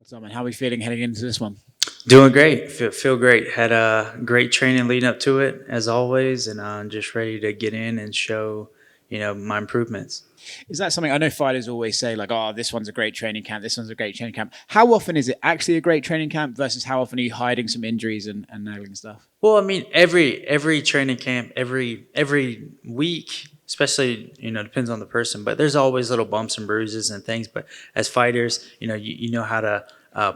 What's up, man? How are we feeling heading into this one? Doing great. Feel great. Had a great training leading up to it, as always, and I'm just ready to get in and show, my improvements. Is that something I know fighters always say, like, oh, this one's a great training camp, this one's a great training camp. How often is it actually a great training camp versus how often are you hiding some injuries and nagging stuff? Well, I mean, every training camp, every week, especially depends on the person, but there's always little bumps and bruises and things. But as fighters, you know how to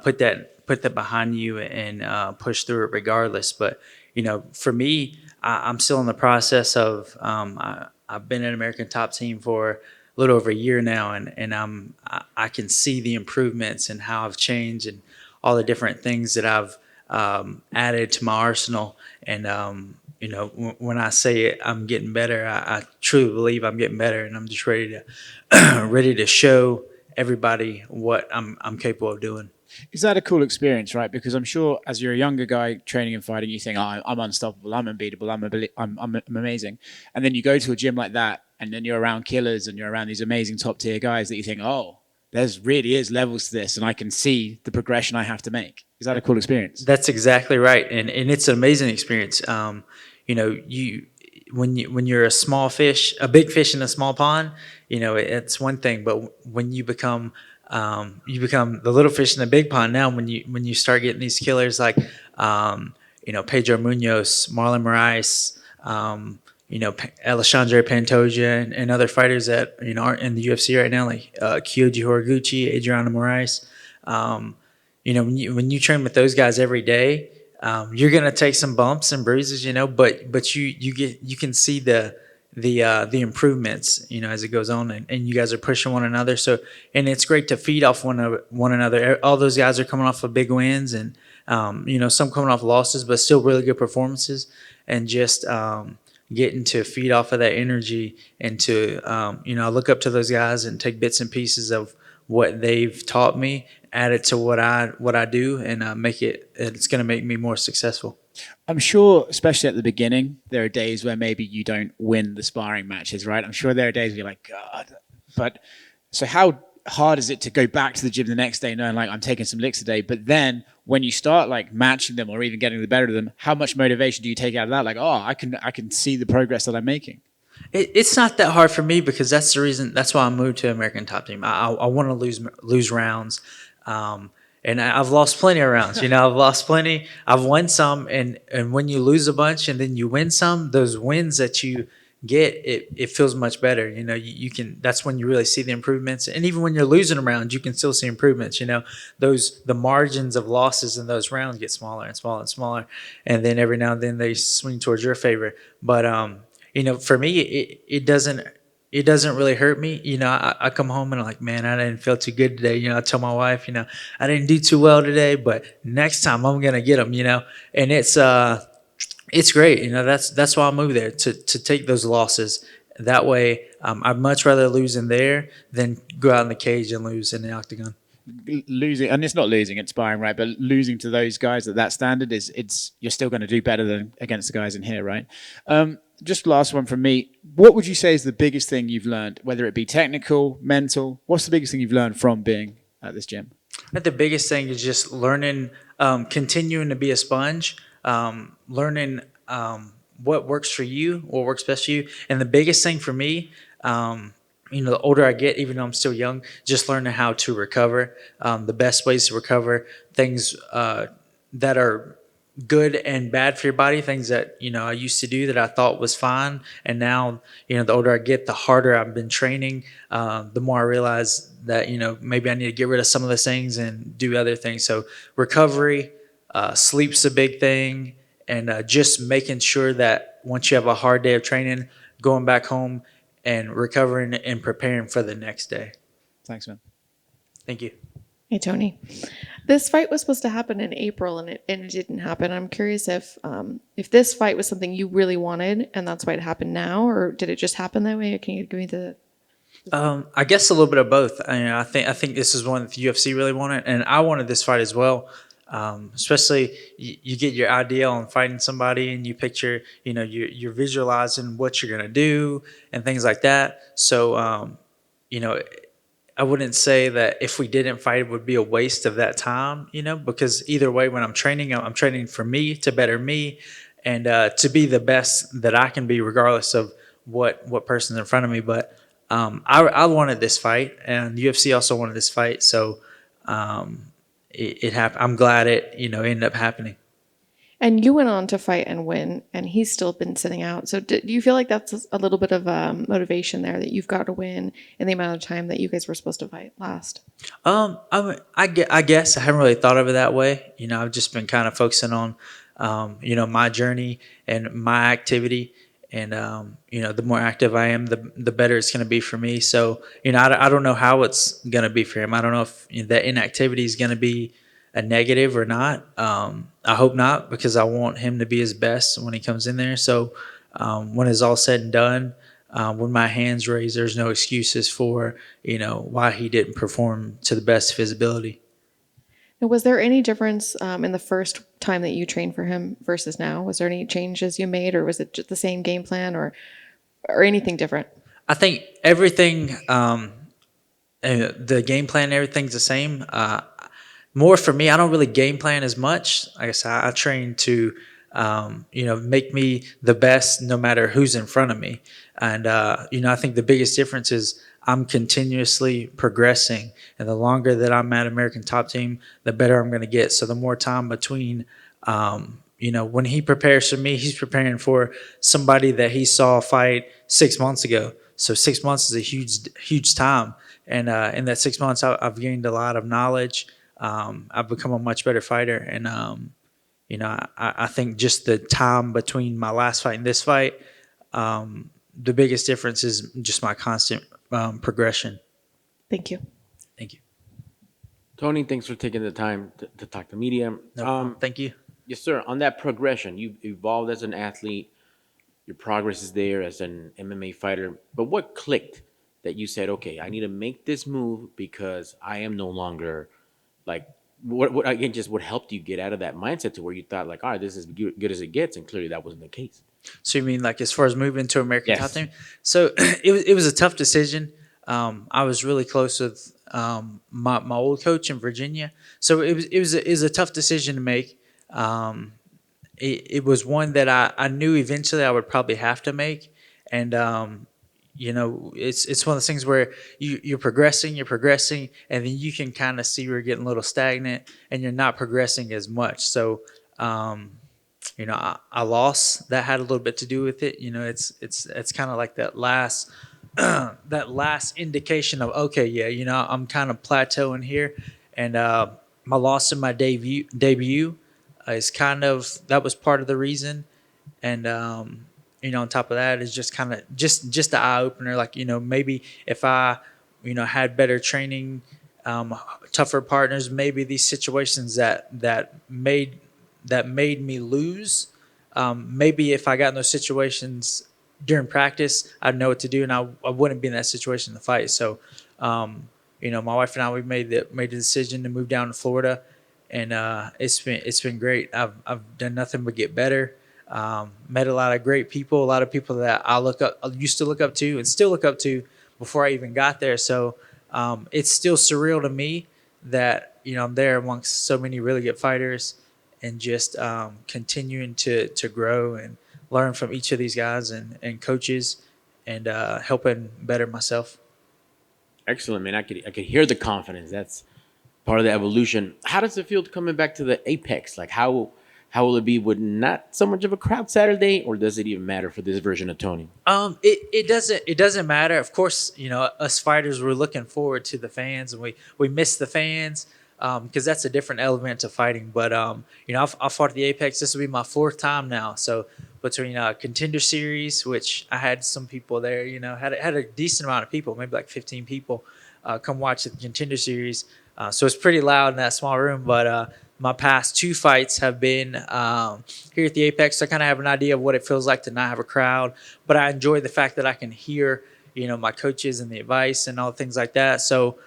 put that behind you and push through it regardless. But for me, I'm still in the process of I've been an American top team for a little over a year now, and I can see the improvements and how I've changed and all the different things that I've added to my arsenal. And when I say it, I'm getting better, I truly believe I'm getting better, and I'm just ready to ready to show everybody what I'm capable of doing. Is that a cool experience, right? Because I'm sure as you're a younger guy training and fighting, you think, oh, I'm unstoppable, I'm unbeatable, I'm amazing. And then you go to a gym like that, and then you're around killers and you're around these amazing top tier guys that you think, oh, there's really is levels to this, and I can see the progression I have to make. Is that a cool experience? That's exactly right, and it's an amazing experience. You when you're a small fish, a big fish in a small pond, it's one thing. But when you become the little fish in the big pond. Now, when you start getting these killers like Pedro Munoz, Marlon Moraes, Alexandre Pantoja, and other fighters that aren't in the UFC right now, like Kyoji Horiguchi, Adriano Moraes. When you train with those guys every day, you're gonna take some bumps and bruises, but you can see the improvements, as it goes on, and you guys are pushing one another. So, and it's great to feed off one another. All those guys are coming off of big wins, and some coming off losses, but still really good performances, and just getting to feed off of that energy, and to I look up to those guys and take bits and pieces of what they've taught me, add it to what I do, and it's going to make me more successful. I'm sure, especially at the beginning, there are days where maybe you don't win the sparring matches, right? I'm sure there are days where you're like, God. But so how hard is it to go back to the gym the next day knowing like I'm taking some licks today? But then when you start like matching them or even getting the better of them, how much motivation do you take out of that? Like, oh, I can see the progress that I'm making. It's not that hard for me, because that's the reason. That's why I moved to American Top Team. I want to lose rounds, and I've lost plenty of rounds. I've lost plenty. I've won some, and when you lose a bunch and then you win some, those wins that you get, it feels much better. You can. That's when you really see the improvements. And even when you're losing a round, you can still see improvements. The margins of losses in those rounds get smaller and smaller and smaller, and then every now and then they swing towards your favor. But for me, it doesn't really hurt me. I come home and I'm like, man, I didn't feel too good today. I tell my wife, I didn't do too well today, but next time I'm gonna get them. And it's great. That's why I moved there, to take those losses. That way, I'd much rather lose in there than go out in the cage and lose in the octagon. Losing, and it's not losing, it's sparring, right? But losing to those guys at that standard it's you're still going to do better than against the guys in here, right? Just last one from me. What would you say is the biggest thing you've learned, whether it be technical, mental? What's the biggest thing you've learned from being at this gym? I think the biggest thing is just learning, continuing to be a sponge, learning what works for you, what works best for you. And the biggest thing for me, the older I get, even though I'm still young, just learning how to recover, the best ways to recover things that are good and bad for your body, things that I used to do that I thought was fine, and now the older I get, the harder I've been training, the more I realize that maybe I need to get rid of some of those things and do other things. So recovery, sleep's a big thing, and just making sure that once you have a hard day of training, going back home and recovering and preparing for the next day. Thanks, man. Thank you. Hey, Tony. This fight was supposed to happen in April, and it didn't happen. I'm curious if this fight was something you really wanted, and that's why it happened now, or did it just happen that way? Can you give me the? I guess a little bit of both. I think this is one that the UFC really wanted, and I wanted this fight as well. Especially you get your idea on fighting somebody, and you picture, you're visualizing what you're gonna do and things like that. So, I wouldn't say that if we didn't fight, it would be a waste of that time, because either way, when I'm training for me to better me and to be the best that I can be, regardless of what person's in front of me. But I wanted this fight, and UFC also wanted this fight, so it happened. I'm glad it ended up happening. And you went on to fight and win, and he's still been sitting out. So do you feel like that's a little bit of motivation there that you've got to win in the amount of time that you guys were supposed to fight last? I guess I haven't really thought of it that way. I've just been kind of focusing on, my journey and my activity. And, the more active I am, the better it's going to be for me. So, I don't know how it's going to be for him. I don't know if that inactivity is going to be a negative or not. I hope not, because I want him to be his best when he comes in there. So when it's all said and done, when my hand's raised, there's no excuses for, why he didn't perform to the best of his ability. Now, was there any difference in the first time that you trained for him versus now? Was there any changes you made, or was it just the same game plan, or anything different? I think everything, the game plan, everything's the same. More for me, I don't really game plan as much. Like I said, I train to, make me the best no matter who's in front of me. And, I think the biggest difference is I'm continuously progressing. And the longer that I'm at American Top Team, the better I'm going to get. So the more time between, when he prepares for me, he's preparing for somebody that he saw fight 6 months ago. So 6 months is a huge time. And in that 6 months, I've gained a lot of knowledge. I've become a much better fighter, and I think just the time between my last fight and this fight, the biggest difference is just my constant progression. Thank you. Thank you. Tony, thanks for taking the time to talk to media. No problem. Thank you. Yes, sir. On that progression, you've evolved as an athlete. Your progress is there as an MMA fighter. But what clicked that you said, okay, I need to make this move because I am no longer like what again, just what helped you get out of that mindset to where you thought like, all right, this is good as it gets, and clearly that wasn't the case. So you mean like as far as moving to American Top Yes. Team? So it was a tough decision. I was really close with my old coach in Virginia, so it was a tough decision to make. It was one that I knew eventually I would probably have to make, and it's one of those things where you're progressing, and then you can kind of see you're getting a little stagnant, and you're not progressing as much. So, I lost. That had a little bit to do with it. It's kind of like that last that last indication of, okay, yeah, I'm kind of plateauing here, and my loss in my debut is kind of, that was part of the reason, and on top of that is just kind of just the eye opener. Like, maybe if I, had better training, tougher partners, maybe these situations that made me lose. Maybe if I got in those situations during practice, I'd know what to do, and I wouldn't be in that situation in the fight. So, my wife and I, we made the decision to move down to Florida, and it's been great. I've done nothing but get better. Met a lot of great people, a lot of people that I used to look up to and still look up to before I even got there. So it's still surreal to me that I'm there amongst so many really good fighters, and just continuing to grow and learn from each of these guys and coaches, and helping better myself. Excellent, man. I could hear the confidence. That's part of the evolution. How does it feel coming back to the Apex? Like how will it be with not so much of a crowd Saturday, or does it even matter for this version of Tony? It doesn't matter. Of course, us fighters, we're looking forward to the fans, and we miss the fans, because that's a different element to fighting. But I fought at the Apex. This will be my 4th time now. So between Contender Series, which I had some people there, had a decent amount of people, maybe like 15 people, come watch the Contender Series. So it's pretty loud in that small room. But my past 2 fights have been here at the Apex. So I kind of have an idea of what it feels like to not have a crowd. But I enjoy the fact that I can hear, my coaches and the advice and all things like that. So,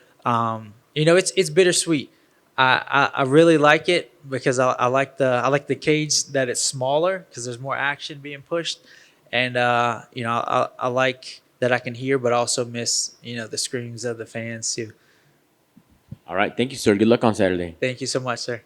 it's bittersweet. I really like it because I like the cage that it's smaller because there's more action being pushed, and I like that I can hear, but also miss, the screams of the fans too. All right. Thank you, sir. Good luck on Saturday. Thank you so much, sir.